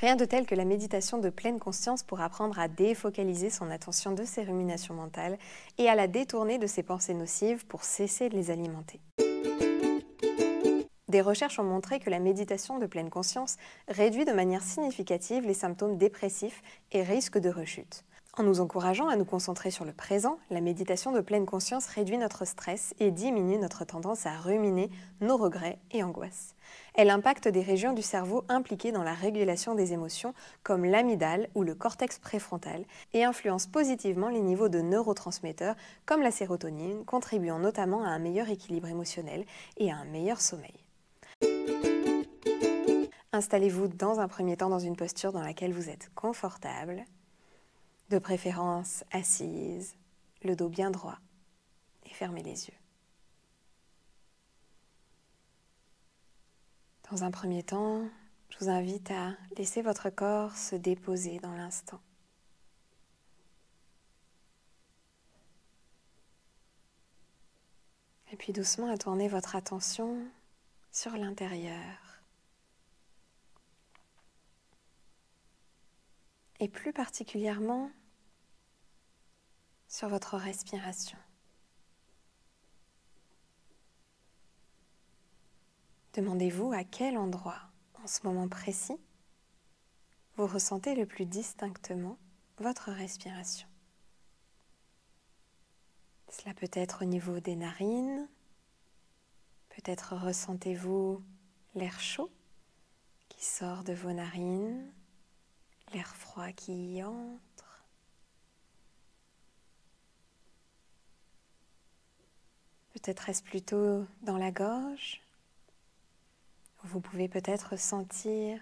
Rien de tel que la méditation de pleine conscience pour apprendre à défocaliser son attention de ses ruminations mentales et à la détourner de ses pensées nocives pour cesser de les alimenter. Des recherches ont montré que la méditation de pleine conscience réduit de manière significative les symptômes dépressifs et risques de rechute. En nous encourageant à nous concentrer sur le présent, la méditation de pleine conscience réduit notre stress et diminue notre tendance à ruminer nos regrets et angoisses. Elle impacte des régions du cerveau impliquées dans la régulation des émotions, comme l'amygdale ou le cortex préfrontal, et influence positivement les niveaux de neurotransmetteurs, comme la sérotonine, contribuant notamment à un meilleur équilibre émotionnel et à un meilleur sommeil. Installez-vous dans un premier temps dans une posture dans laquelle vous êtes confortable, de préférence assise, le dos bien droit, et fermez les yeux. Dans un premier temps, je vous invite à laisser votre corps se déposer dans l'instant. Et puis doucement à tourner votre attention sur l'intérieur. Et plus particulièrement sur votre respiration. Demandez-vous à quel endroit, en ce moment précis, vous ressentez le plus distinctement votre respiration. Cela peut être au niveau des narines, peut-être ressentez-vous l'air chaud qui sort de vos narines, l'air froid qui y entre. Peut-être est-ce plutôt dans la gorge. Vous pouvez peut-être sentir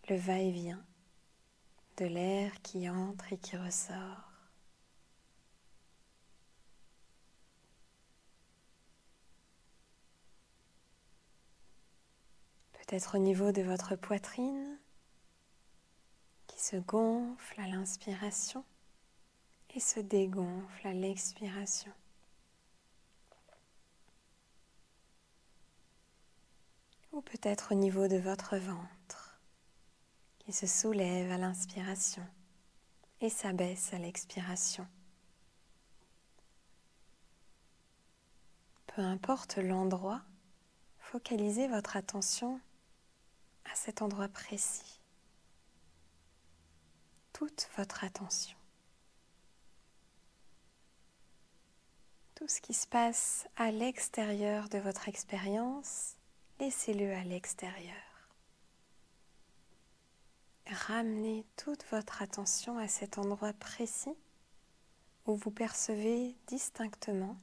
le va-et-vient de l'air qui entre et qui ressort. Peut-être au niveau de votre poitrine qui se gonfle à l'inspiration et se dégonfle à l'expiration. Ou peut-être au niveau de votre ventre qui se soulève à l'inspiration et s'abaisse à l'expiration. Peu importe l'endroit, focalisez votre attention à cet endroit précis. Toute votre attention. Tout ce qui se passe à l'extérieur de votre expérience, laissez-le à l'extérieur. Ramenez toute votre attention à cet endroit précis où vous percevez distinctement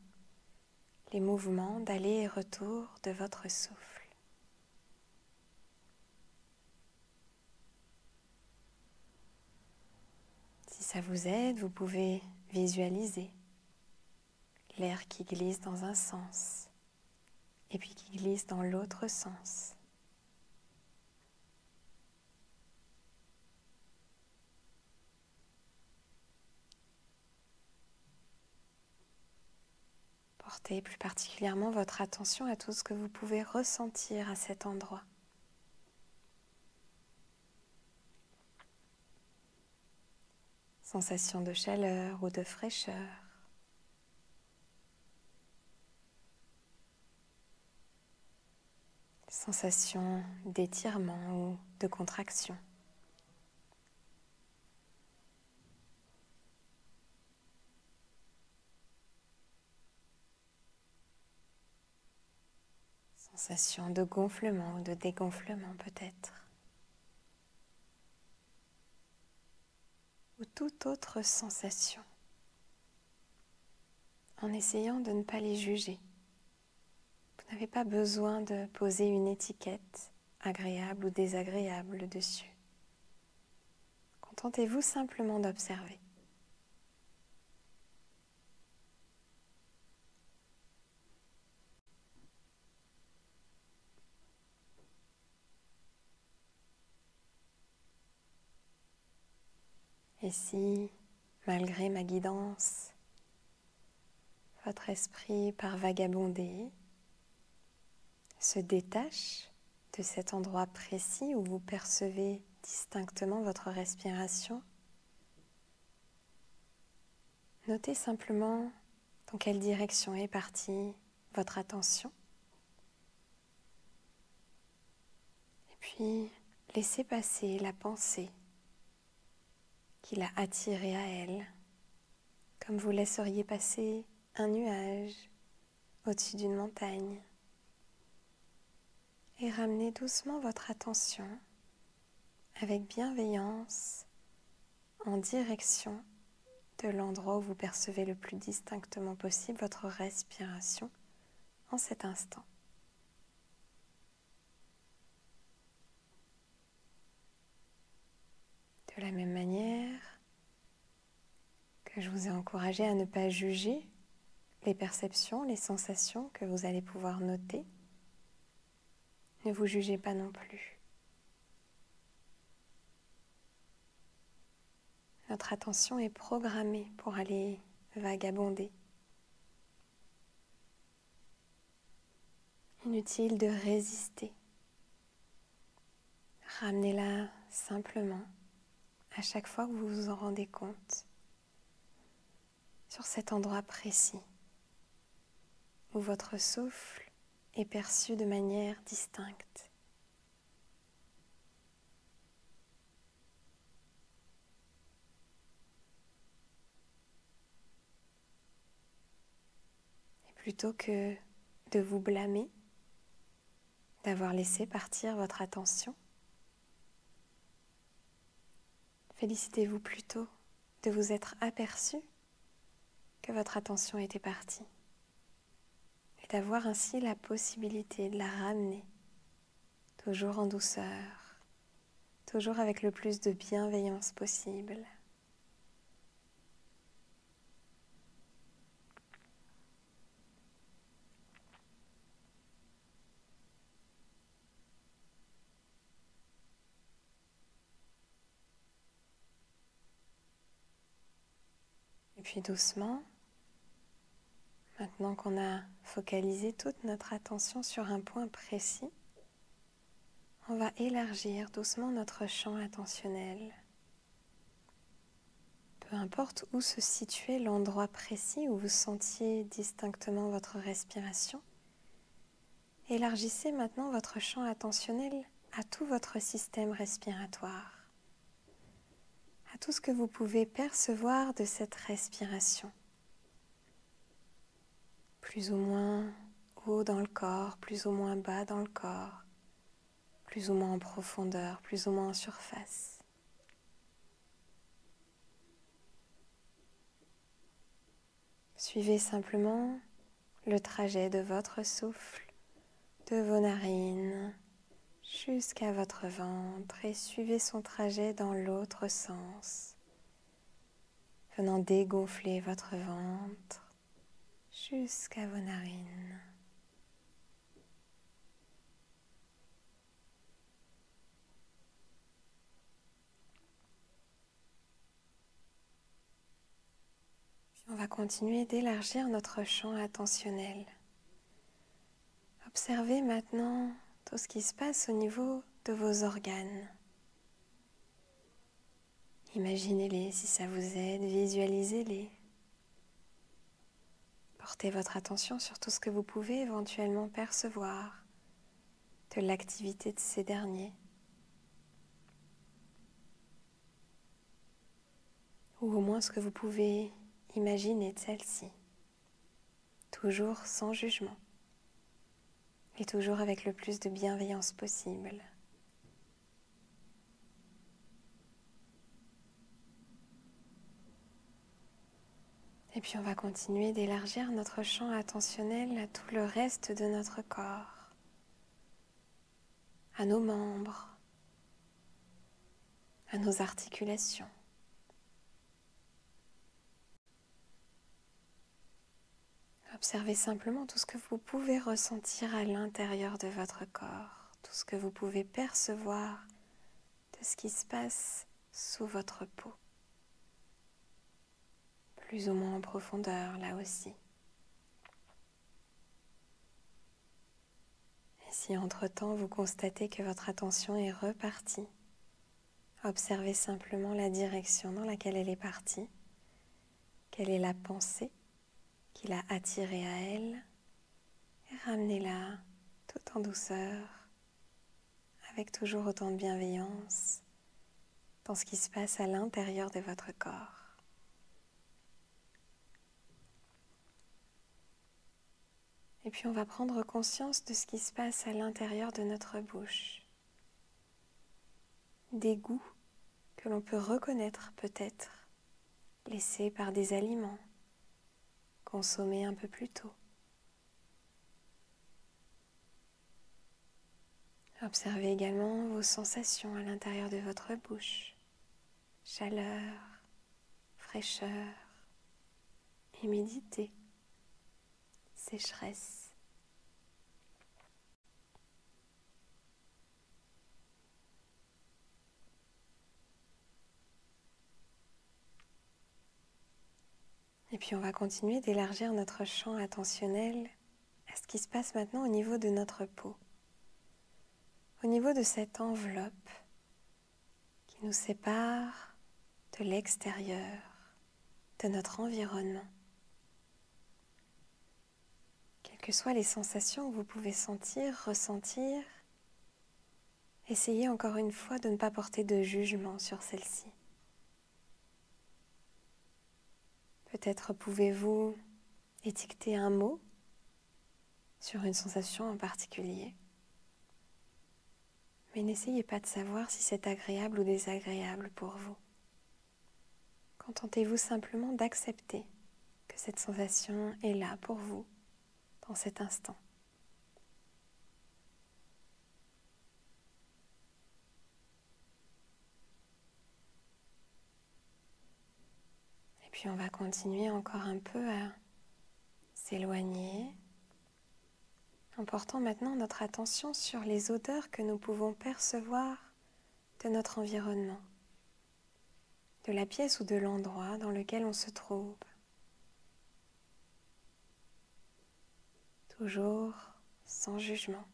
les mouvements d'aller et retour de votre souffle. Si ça vous aide, vous pouvez visualiser l'air qui glisse dans un sens et puis qui glisse dans l'autre sens. Portez plus particulièrement votre attention à tout ce que vous pouvez ressentir à cet endroit. Sensation de chaleur ou de fraîcheur. Sensation d'étirement ou de contraction. Sensation de gonflement ou de dégonflement peut-être. Ou toute autre sensation. En essayant de ne pas les juger. Vous n'avez pas besoin de poser une étiquette agréable ou désagréable dessus. Contentez-vous simplement d'observer. Et si, malgré ma guidance, votre esprit part vagabonder, se détache de cet endroit précis où vous percevez distinctement votre respiration, notez simplement dans quelle direction est partie votre attention. Et puis, laissez passer la pensée qui l'a attirée à elle, comme vous laisseriez passer un nuage au-dessus d'une montagne. Et ramenez doucement votre attention avec bienveillance en direction de l'endroit où vous percevez le plus distinctement possible votre respiration en cet instant. De la même manière que je vous ai encouragé à ne pas juger les perceptions, les sensations que vous allez pouvoir noter, ne vous jugez pas non plus. Notre attention est programmée pour aller vagabonder. Inutile de résister. Ramenez-la simplement à chaque fois que vous vous en rendez compte sur cet endroit précis où votre souffle est perçu de manière distincte. Et plutôt que de vous blâmer d'avoir laissé partir votre attention, félicitez-vous plutôt de vous être aperçu que votre attention était partie et d'avoir ainsi la possibilité de la ramener, toujours en douceur, toujours avec le plus de bienveillance possible. Et puis doucement, maintenant qu'on a focalisé toute notre attention sur un point précis, on va élargir doucement notre champ attentionnel. Peu importe où se situait l'endroit précis où vous sentiez distinctement votre respiration, élargissez maintenant votre champ attentionnel à tout votre système respiratoire, à tout ce que vous pouvez percevoir de cette respiration. Plus ou moins haut dans le corps, plus ou moins bas dans le corps, plus ou moins en profondeur, plus ou moins en surface. Suivez simplement le trajet de votre souffle, de vos narines, jusqu'à votre ventre et suivez son trajet dans l'autre sens, venant dégonfler votre ventre jusqu'à vos narines. On va continuer d'élargir notre champ attentionnel. Observez maintenant tout ce qui se passe au niveau de vos organes. Imaginez-les si ça vous aide, visualisez-les. Portez votre attention sur tout ce que vous pouvez éventuellement percevoir de l'activité de ces derniers. Ou au moins ce que vous pouvez imaginer de celle-ci. Toujours sans jugement. Et toujours avec le plus de bienveillance possible. Et puis on va continuer d'élargir notre champ attentionnel à tout le reste de notre corps, à nos membres, à nos articulations. Observez simplement tout ce que vous pouvez ressentir à l'intérieur de votre corps, tout ce que vous pouvez percevoir de ce qui se passe sous votre peau. Plus ou moins en profondeur, là aussi. Et si entre-temps vous constatez que votre attention est repartie Observez simplement la direction dans laquelle elle est partie. Quelle est la pensée qui l'a attirée à elle? Et ramenez-la tout en douceur, avec toujours autant de bienveillance, dans ce qui se passe à l'intérieur de votre corps. Et puis on va prendre conscience de ce qui se passe à l'intérieur de notre bouche. Des goûts que l'on peut reconnaître peut-être, laissés par des aliments, consommés un peu plus tôt. Observez également vos sensations à l'intérieur de votre bouche. Chaleur, fraîcheur, humidité, sécheresse. Et puis on va continuer d'élargir notre champ attentionnel à ce qui se passe maintenant au niveau de notre peau. Au niveau de cette enveloppe qui nous sépare de l'extérieur, de notre environnement. Quelles que soient les sensations que vous pouvez sentir, ressentir, essayez encore une fois de ne pas porter de jugement sur celle-ci. Peut-être pouvez-vous étiqueter un mot sur une sensation en particulier. Mais n'essayez pas de savoir si c'est agréable ou désagréable pour vous. Contentez-vous simplement d'accepter que cette sensation est là pour vous dans cet instant. Et puis on va continuer encore un peu à s'éloigner en portant maintenant notre attention sur les odeurs que nous pouvons percevoir de notre environnement, de la pièce ou de l'endroit dans lequel on se trouve. Toujours sans jugement.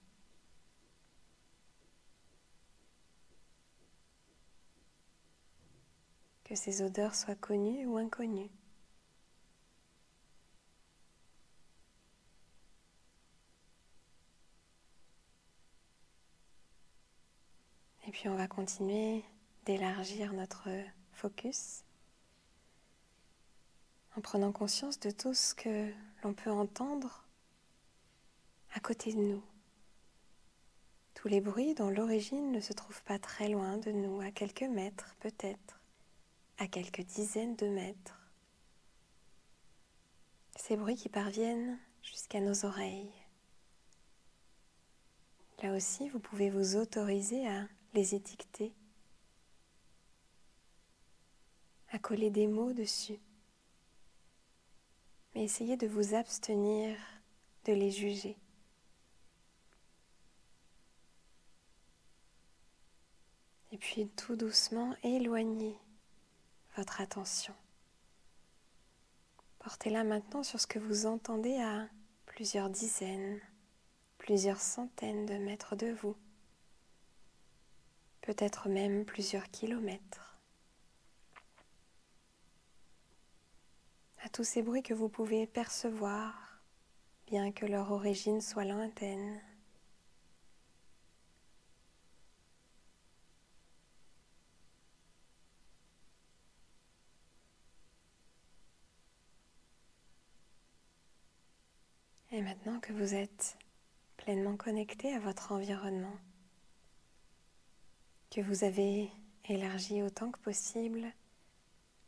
Que ces odeurs soient connues ou inconnues. Et puis on va continuer d'élargir notre focus en prenant conscience de tout ce que l'on peut entendre à côté de nous. Tous les bruits dont l'origine ne se trouve pas très loin de nous, à quelques mètres peut-être, à quelques dizaines de mètres. Ces bruits qui parviennent jusqu'à nos oreilles. Là aussi, vous pouvez vous autoriser à les étiqueter, à coller des mots dessus. Mais essayez de vous abstenir de les juger. Et puis tout doucement, éloignez votre attention. Portez-la maintenant sur ce que vous entendez à plusieurs dizaines, plusieurs centaines de mètres de vous. Peut-être même plusieurs kilomètres. À tous ces bruits que vous pouvez percevoir, bien que leur origine soit lointaine. Et maintenant que vous êtes pleinement connecté à votre environnement, que vous avez élargi autant que possible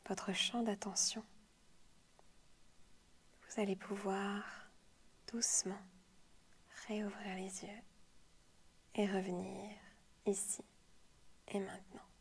votre champ d'attention, vous allez pouvoir doucement réouvrir les yeux et revenir ici et maintenant.